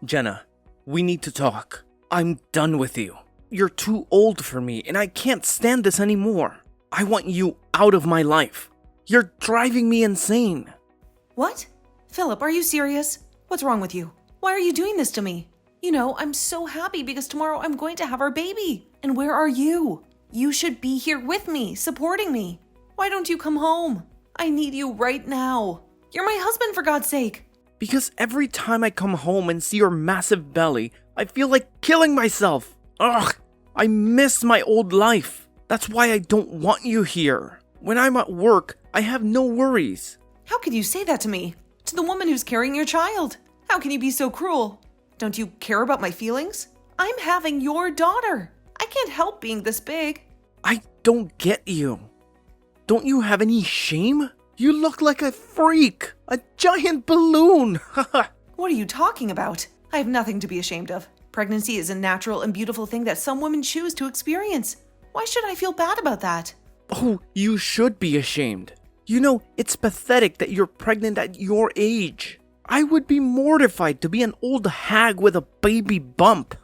Jenna, we need to talk. I'm done with you. You're too old for me, and I can't stand this anymore. I want you out of my life. You're driving me insane. What? Philip, are you serious? What's wrong with you? Why are you doing this to me? You know, I'm so happy because tomorrow I'm going to have our baby. And where are you? You should be here with me, supporting me. Why don't you come home? I need you right now. You're my husband, for God's sake. Because every time I come home and see your massive belly, I feel like killing myself. Ugh, I miss my old life. That's why I don't want you here. When I'm at work, I have no worries. How could you say that to me? To the woman who's carrying your child? How can you be so cruel? Don't you care about my feelings? I'm having your daughter. I can't help being this big. I don't get you. Don't you have any shame? You look like a freak. A giant balloon. What are you talking about? I have nothing to be ashamed of. Pregnancy is a natural and beautiful thing that some women choose to experience. Why should I feel bad about that? Oh, you should be ashamed. You know, it's pathetic that you're pregnant at your age. I would be mortified to be an old hag with a baby bump.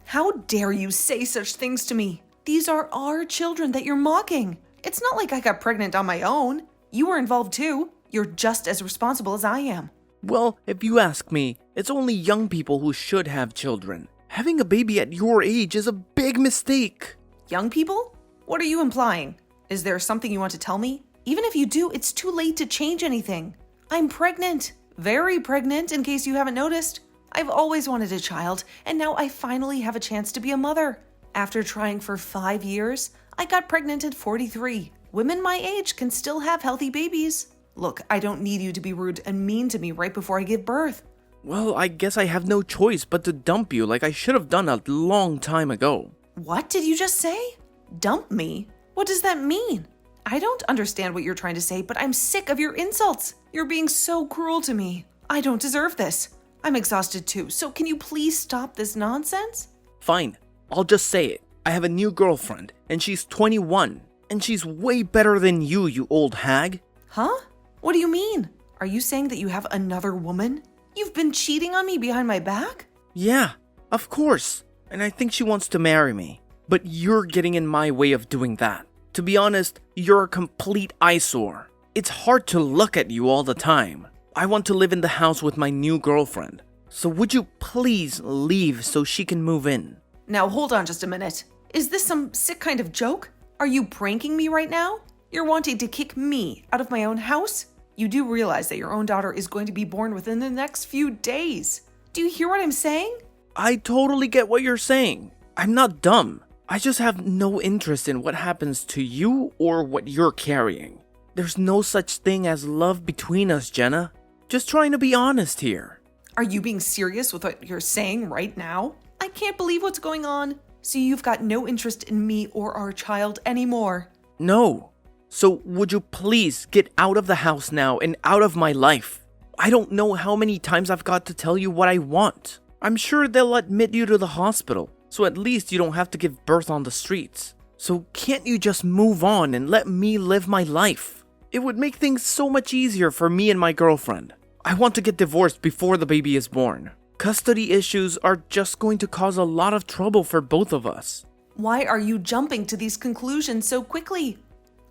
How dare you say such things to me? These are our children that you're mocking. It's not like I got pregnant on my own. You were involved too. You're just as responsible as I am. Well, if you ask me, it's only young people who should have children. Having a baby at your age is a big mistake. Young people? What are you implying? Is there something you want to tell me? Even if you do, it's too late to change anything. I'm pregnant. Very pregnant, in case you haven't noticed. I've always wanted a child, and now I finally have a chance to be a mother. After trying for 5 years, I got pregnant at 43. Women my age can still have healthy babies. Look, I don't need you to be rude and mean to me right before I give birth. Well, I guess I have no choice but to dump you like I should have done a long time ago. What did you just say? Dump me? What does that mean? I don't understand what you're trying to say, but I'm sick of your insults. You're being so cruel to me. I don't deserve this. I'm exhausted too, so can you please stop this nonsense? Fine, I'll just say it. I have a new girlfriend, and she's 21, and she's way better than you old hag. Huh? What do you mean? Are you saying that you have another woman? You've been cheating on me behind my back? Yeah, of course. And I think she wants to marry me. But you're getting in my way of doing that. To be honest, you're a complete eyesore. It's hard to look at you all the time. I want to live in the house with my new girlfriend. So would you please leave so she can move in? Now hold on just a minute. Is this some sick kind of joke? Are you pranking me right now? You're wanting to kick me out of my own house? You do realize that your own daughter is going to be born within the next few days. Do you hear what I'm saying? I totally get what you're saying. I'm not dumb. I just have no interest in what happens to you or what you're carrying. There's no such thing as love between us, Jenna. Just trying to be honest here. Are you being serious with what you're saying right now? I can't believe what's going on. So you've got no interest in me or our child anymore. No. So would you please get out of the house now and out of my life? I don't know how many times I've got to tell you what I want. I'm sure they'll admit you to the hospital, so at least you don't have to give birth on the streets. So can't you just move on and let me live my life? It would make things so much easier for me and my girlfriend. I want to get divorced before the baby is born. Custody issues are just going to cause a lot of trouble for both of us. Why are you jumping to these conclusions so quickly?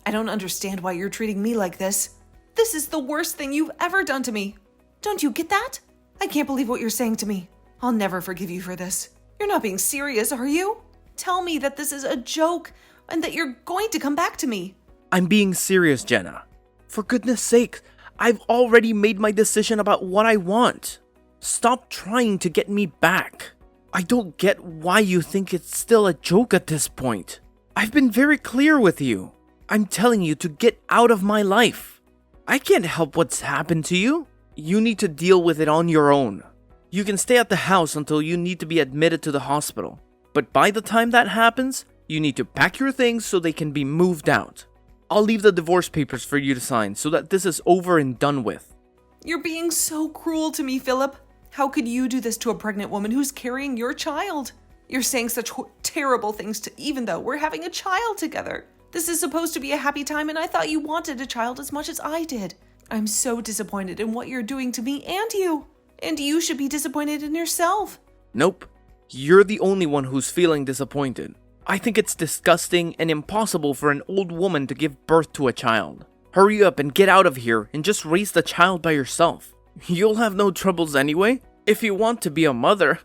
I don't understand why you're treating me like this. This is the worst thing you've ever done to me. Don't you get that? I can't believe what you're saying to me. I'll never forgive you for this. You're not being serious, are you? Tell me that this is a joke and that you're going to come back to me. I'm being serious, Jenna. For goodness sake, I've already made my decision about what I want. Stop trying to get me back. I don't get why you think it's still a joke at this point. I've been very clear with you. I'm telling you to get out of my life. I can't help what's happened to you. You need to deal with it on your own. You can stay at the house until you need to be admitted to the hospital. But by the time that happens, you need to pack your things so they can be moved out. I'll leave the divorce papers for you to sign so that this is over and done with. You're being so cruel to me, Philip. How could you do this to a pregnant woman who's carrying your child? You're saying such terrible things even though we're having a child together. This is supposed to be a happy time, and I thought you wanted a child as much as I did. I'm so disappointed in what you're doing to me and you. And you should be disappointed in yourself. Nope. You're the only one who's feeling disappointed. I think it's disgusting and impossible for an old woman to give birth to a child. Hurry up and get out of here and just raise the child by yourself. You'll have no troubles anyway, if you want to be a mother.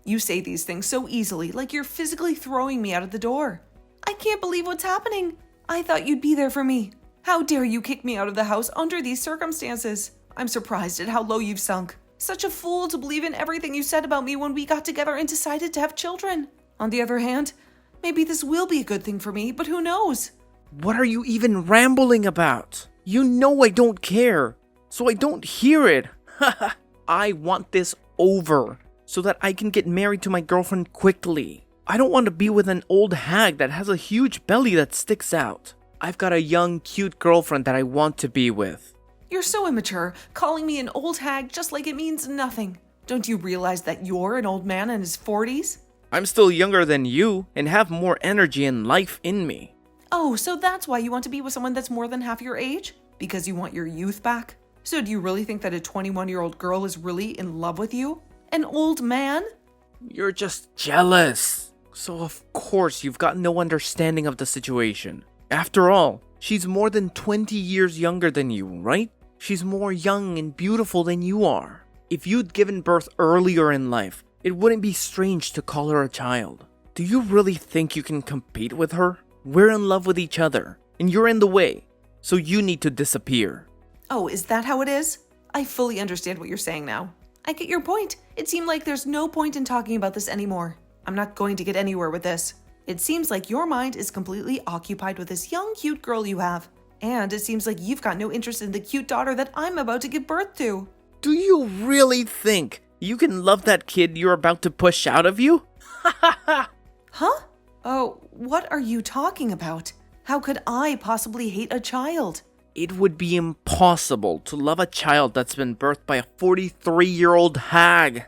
You say these things so easily, like you're physically throwing me out of the door. I can't believe what's happening. I thought you'd be there for me. How dare you kick me out of the house under these circumstances? I'm surprised at how low you've sunk. Such a fool to believe in everything you said about me when we got together and decided to have children. On the other hand, maybe this will be a good thing for me, but who knows? What are you even rambling about? You know I don't care, so I don't hear it. I want this over, so that I can get married to my girlfriend quickly. I don't want to be with an old hag that has a huge belly that sticks out. I've got a young, cute girlfriend that I want to be with. You're so immature, calling me an old hag just like it means nothing. Don't you realize that you're an old man in his 40s? I'm still younger than you and have more energy and life in me. Oh, so that's why you want to be with someone that's more than half your age? Because you want your youth back? So do you really think that a 21-year-old girl is really in love with you? An old man? You're just jealous. So of course you've got no understanding of the situation. After all, she's more than 20 years younger than you, right? She's more young and beautiful than you are. If you'd given birth earlier in life, it wouldn't be strange to call her a child. Do you really think you can compete with her? We're in love with each other, and you're in the way, so you need to disappear. Oh, is that how it is? I fully understand what you're saying now. I get your point. It seemed like there's no point in talking about this anymore. I'm not going to get anywhere with this. It seems like your mind is completely occupied with this young, cute girl you have. And it seems like you've got no interest in the cute daughter that I'm about to give birth to. Do you really think you can love that kid you're about to push out of you? Huh? Oh, what are you talking about? How could I possibly hate a child? It would be impossible to love a child that's been birthed by a 43-year-old hag.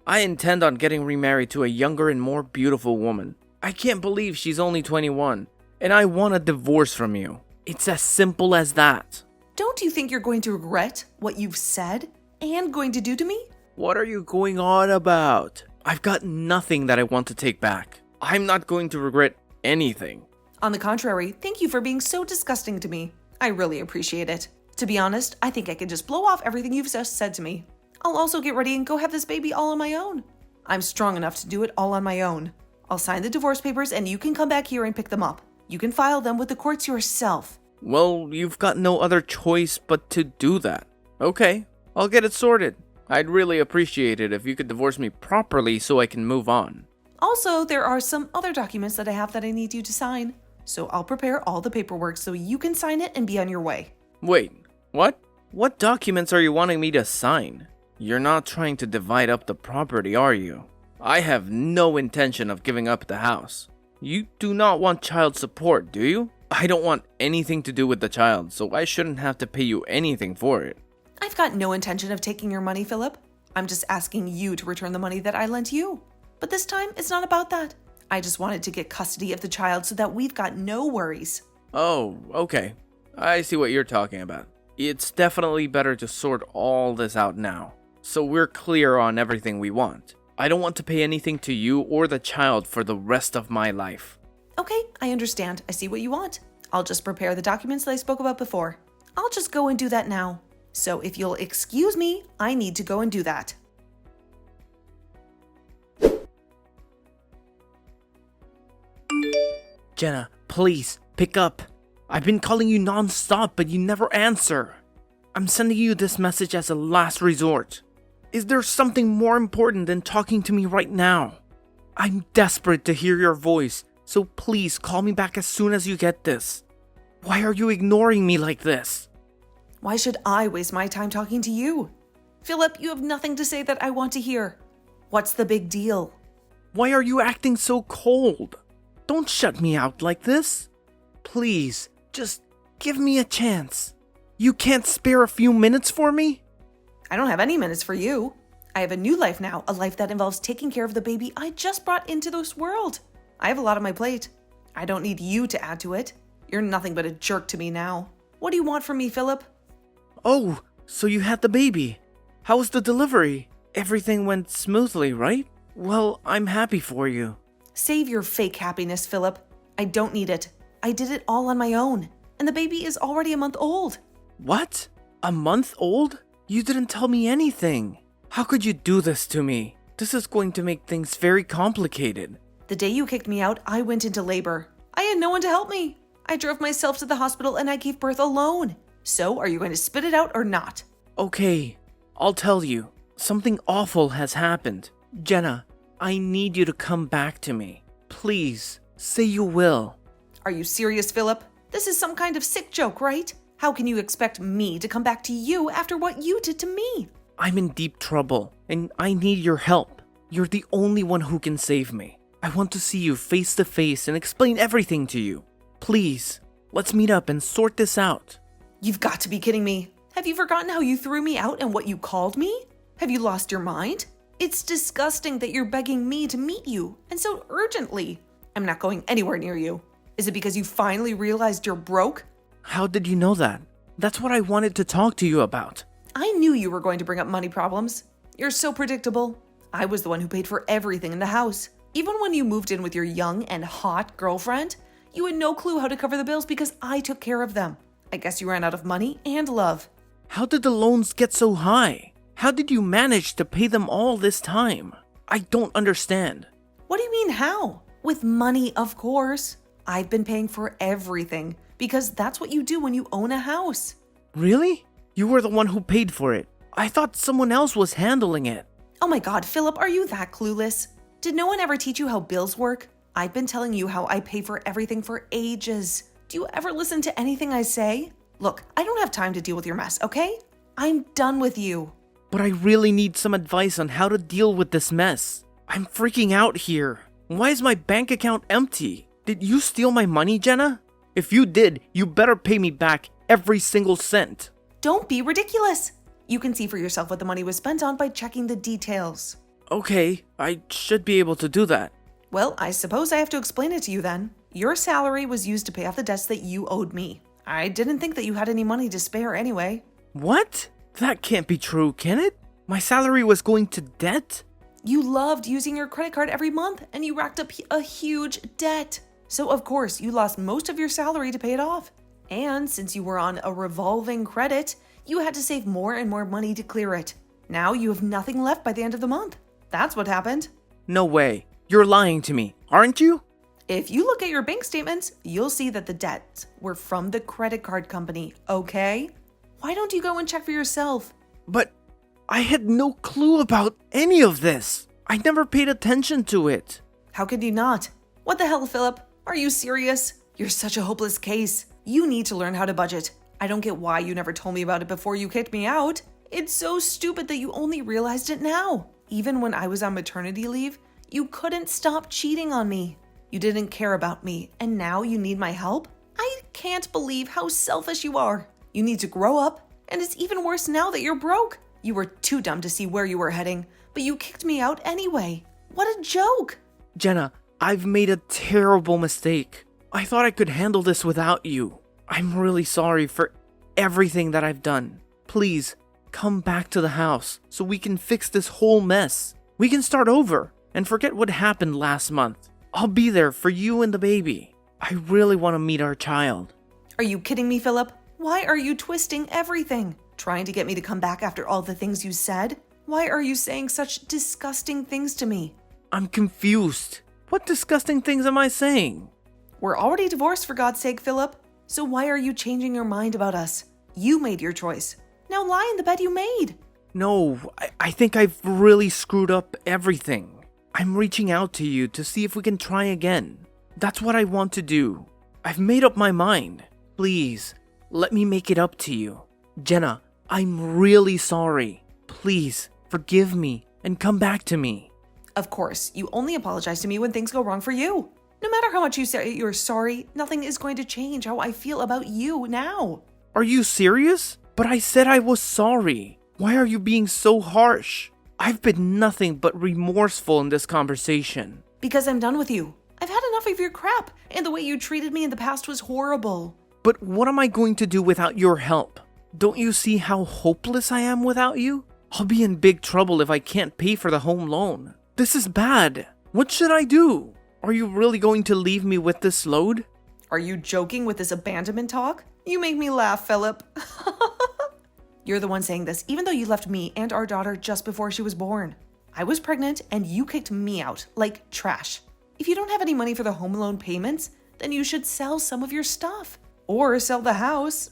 I intend on getting remarried to a younger and more beautiful woman. I can't believe she's only 21, and I want a divorce from you. It's as simple as that. Don't you think you're going to regret what you've said and going to do to me? What are you going on about? I've got nothing that I want to take back. I'm not going to regret anything. On the contrary, thank you for being so disgusting to me. I really appreciate it. To be honest, I think I can just blow off everything you've just said to me. I'll also get ready and go have this baby all on my own. I'm strong enough to do it all on my own. I'll sign the divorce papers and you can come back here and pick them up. You can file them with the courts yourself. Well, you've got no other choice but to do that. Okay, I'll get it sorted. I'd really appreciate it if you could divorce me properly so I can move on. Also, there are some other documents that I have that I need you to sign. So I'll prepare all the paperwork so you can sign it and be on your way. Wait, what? What documents are you wanting me to sign? You're not trying to divide up the property, are you? I have no intention of giving up the house. You do not want child support, do you? I don't want anything to do with the child, so I shouldn't have to pay you anything for it. I've got no intention of taking your money, Philip. I'm just asking you to return the money that I lent you. But this time, it's not about that. I just wanted to get custody of the child so that we've got no worries. Oh, okay. I see what you're talking about. It's definitely better to sort all this out now, so we're clear on everything we want. I don't want to pay anything to you or the child for the rest of my life. Okay, I understand. I see what you want. I'll just prepare the documents that I spoke about before. I'll just go and do that now. So if you'll excuse me, I need to go and do that. Jenna, please, pick up. I've been calling you non-stop, but you never answer. I'm sending you this message as a last resort. Is there something more important than talking to me right now? I'm desperate to hear your voice, so please call me back as soon as you get this. Why are you ignoring me like this? Why should I waste my time talking to you? Philip, you have nothing to say that I want to hear. What's the big deal? Why are you acting so cold? Don't shut me out like this. Please, just give me a chance. You can't spare a few minutes for me? I don't have any minutes for you. I have a new life now, a life that involves taking care of the baby I just brought into this world. I have a lot on my plate. I don't need you to add to it. You're nothing but a jerk to me now. What do you want from me, Philip? Oh, so you had the baby. How was the delivery? Everything went smoothly, right? Well, I'm happy for you. Save your fake happiness, Philip. I don't need it. I did it all on my own. And the baby is already a month old. What? A month old? You didn't tell me anything. How could you do this to me? This is going to make things very complicated. The day you kicked me out, I went into labor. I had no one to help me. I drove myself to the hospital and I gave birth alone. So, are you going to spit it out or not? Okay, I'll tell you. Something awful has happened. Jenna, I need you to come back to me. Please, say you will. Are you serious, Philip? This is some kind of sick joke, right? How can you expect me to come back to you after what you did to me? I'm in deep trouble, and I need your help. You're the only one who can save me. I want to see you face to face and explain everything to you. Please, let's meet up and sort this out. You've got to be kidding me. Have you forgotten how you threw me out and what you called me? Have you lost your mind? It's disgusting that you're begging me to meet you, and so urgently. I'm not going anywhere near you. Is it because you finally realized you're broke? How did you know that? That's what I wanted to talk to you about. I knew you were going to bring up money problems. You're so predictable. I was the one who paid for everything in the house. Even when you moved in with your young and hot girlfriend, you had no clue how to cover the bills because I took care of them. I guess you ran out of money and love. How did the loans get so high? How did you manage to pay them all this time? I don't understand. What do you mean how? With money, of course. I've been paying for everything because that's what you do when you own a house. Really? You were the one who paid for it. I thought someone else was handling it. Oh my God, Philip, are you that clueless? Did no one ever teach you how bills work? I've been telling you how I pay for everything for ages. Do you ever listen to anything I say? Look, I don't have time to deal with your mess, okay? I'm done with you. But I really need some advice on how to deal with this mess. I'm freaking out here. Why is my bank account empty? Did you steal my money, Jenna? If you did, you better pay me back every single cent. Don't be ridiculous. You can see for yourself what the money was spent on by checking the details. Okay, I should be able to do that. Well, I suppose I have to explain it to you then. Your salary was used to pay off the debts that you owed me. I didn't think that you had any money to spare anyway. What? That can't be true, can it? My salary was going to debt? You loved using your credit card every month and you racked up a huge debt. So of course, you lost most of your salary to pay it off. And since you were on a revolving credit, you had to save more and more money to clear it. Now you have nothing left by the end of the month. That's what happened. No way. You're lying to me, aren't you? If you look at your bank statements, you'll see that the debts were from the credit card company, okay? Why don't you go and check for yourself? But I had no clue about any of this. I never paid attention to it. How could you not? What the hell, Philip? Are you serious? You're such a hopeless case. You need to learn how to budget. I don't get why you never told me about it before you kicked me out. It's so stupid that you only realized it now. Even when I was on maternity leave, you couldn't stop cheating on me. You didn't care about me, and now you need my help? I can't believe how selfish you are. You need to grow up, and it's even worse now that you're broke. You were too dumb to see where you were heading, but you kicked me out anyway. What a joke! Jenna, I've made a terrible mistake. I thought I could handle this without you. I'm really sorry for everything that I've done. Please, come back to the house so we can fix this whole mess. We can start over and forget what happened last month. I'll be there for you and the baby. I really want to meet our child. Are you kidding me, Philip? Why are you twisting everything? Trying to get me to come back after all the things you said? Why are you saying such disgusting things to me? I'm confused. What disgusting things am I saying? We're already divorced, for God's sake, Philip. So why are you changing your mind about us? You made your choice. Now lie in the bed you made. No, I think I've really screwed up everything. I'm reaching out to you to see if we can try again. That's what I want to do. I've made up my mind. Please, let me make it up to you. Jenna, I'm really sorry. Please, forgive me and come back to me. Of course, you only apologize to me when things go wrong for you. No matter how much you say you're sorry, nothing is going to change how I feel about you now. Are you serious? But I said I was sorry. Why are you being so harsh? I've been nothing but remorseful in this conversation. Because I'm done with you. I've had enough of your crap, and the way you treated me in the past was horrible. But what am I going to do without your help? Don't you see how hopeless I am without you? I'll be in big trouble if I can't pay for the home loan. This is bad. What should I do? Are you really going to leave me with this load? Are you joking with this abandonment talk? You make me laugh, Philip. You're the one saying this, even though you left me and our daughter just before she was born. I was pregnant and you kicked me out like trash. If you don't have any money for the home loan payments, then you should sell some of your stuff. Or sell the house.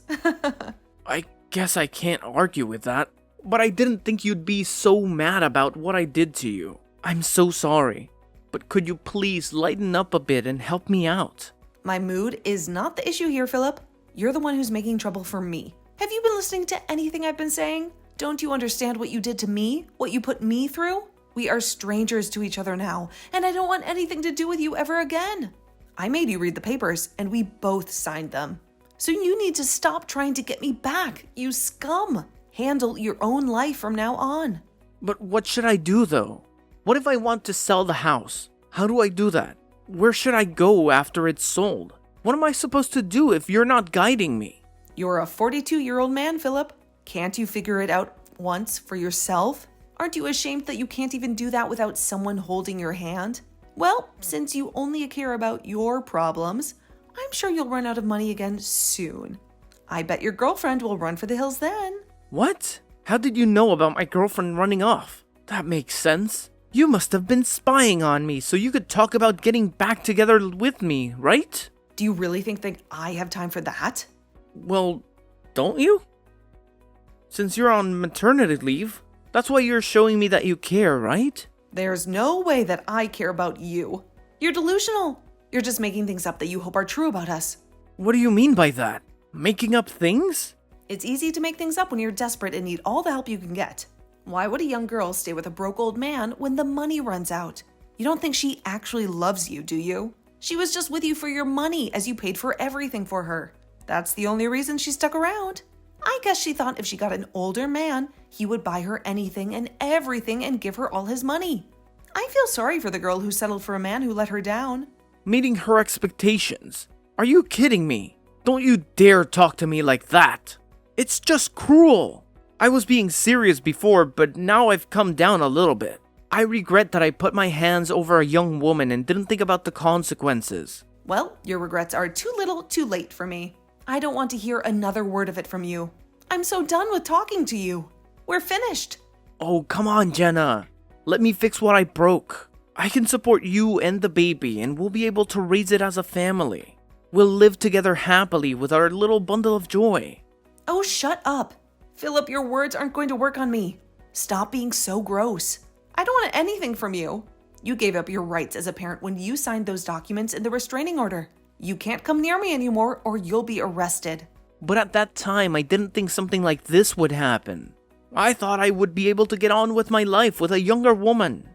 I guess I can't argue with that. But I didn't think you'd be so mad about what I did to you. I'm so sorry. But could you please lighten up a bit and help me out? My mood is not the issue here, Philip. You're the one who's making trouble for me. Have you been listening to anything I've been saying? Don't you understand what you did to me? What you put me through? We are strangers to each other now, and I don't want anything to do with you ever again. I made you read the papers, and we both signed them. So you need to stop trying to get me back, you scum. Handle your own life from now on. But what should I do though? What if I want to sell the house? How do I do that? Where should I go after it's sold? What am I supposed to do if you're not guiding me? You're a 42-year-old man, Philip. Can't you figure it out once for yourself? Aren't you ashamed that you can't even do that without someone holding your hand? Well, since you only care about your problems, I'm sure you'll run out of money again soon. I bet your girlfriend will run for the hills then. What? How did you know about my girlfriend running off? That makes sense. You must have been spying on me so you could talk about getting back together with me, right? Do you really think that I have time for that? Well, don't you? Since you're on maternity leave, that's why you're showing me that you care, right? There's no way that I care about you. You're delusional. You're just making things up that you hope are true about us. What do you mean by that? Making up things? It's easy to make things up when you're desperate and need all the help you can get. Why would a young girl stay with a broke old man when the money runs out? You don't think she actually loves you, do you? She was just with you for your money as you paid for everything for her. That's the only reason she stuck around. I guess she thought if she got an older man, he would buy her anything and everything and give her all his money. I feel sorry for the girl who settled for a man who let her down. Meeting her expectations? Are you kidding me? Don't you dare talk to me like that. It's just cruel. I was being serious before, but now I've come down a little bit. I regret that I put my hands over a young woman and didn't think about the consequences. Well, your regrets are too little, too late for me. I don't want to hear another word of it from you. I'm so done with talking to you. We're finished. Oh, come on, Jenna. Let me fix what I broke. I can support you and the baby, and we'll be able to raise it as a family. We'll live together happily with our little bundle of joy. Oh, shut up. Philip, your words aren't going to work on me. Stop being so gross. I don't want anything from you. You gave up your rights as a parent when you signed those documents in the restraining order. You can't come near me anymore or you'll be arrested. But at that time, I didn't think something like this would happen. I thought I would be able to get on with my life with a younger woman.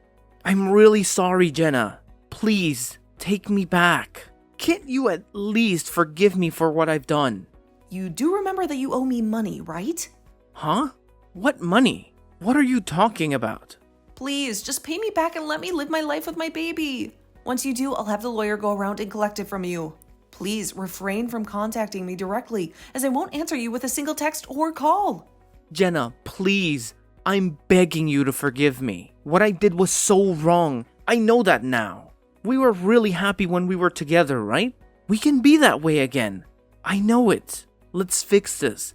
I'm really sorry, Jenna. Please, take me back. Can't you at least forgive me for what I've done? You do remember that you owe me money, right? Huh? What money? What are you talking about? Please, just pay me back and let me live my life with my baby. Once you do, I'll have the lawyer go around and collect it from you. Please refrain from contacting me directly, as I won't answer you with a single text or call. Jenna, please. I'm begging you to forgive me. What I did was so wrong. I know that now. We were really happy when we were together, right? We can be that way again. I know it. Let's fix this.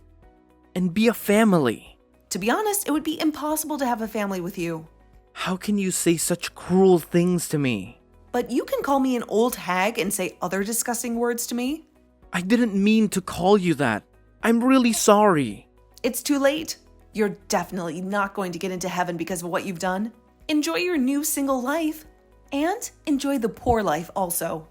And be a family. To be honest, it would be impossible to have a family with you. How can you say such cruel things to me? But you can call me an old hag and say other disgusting words to me. I didn't mean to call you that. I'm really sorry. It's too late. You're definitely not going to get into heaven because of what you've done. Enjoy your new single life. And enjoy the poor life also.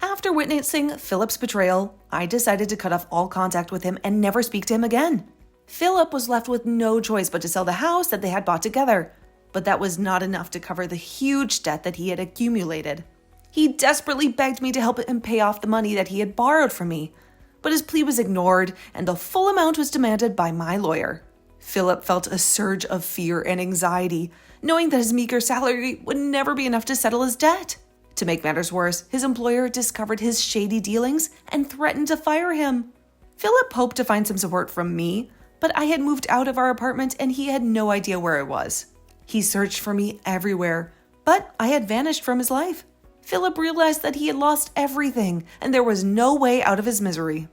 After witnessing Philip's betrayal, I decided to cut off all contact with him and never speak to him again. Philip was left with no choice but to sell the house that they had bought together, but that was not enough to cover the huge debt that he had accumulated. He desperately begged me to help him pay off the money that he had borrowed from me, but his plea was ignored and the full amount was demanded by my lawyer. Philip felt a surge of fear and anxiety, knowing that his meager salary would never be enough to settle his debt. To make matters worse, his employer discovered his shady dealings and threatened to fire him. Philip hoped to find some support from me, but I had moved out of our apartment and he had no idea where I was. He searched for me everywhere, but I had vanished from his life. Philip realized that he had lost everything and there was no way out of his misery.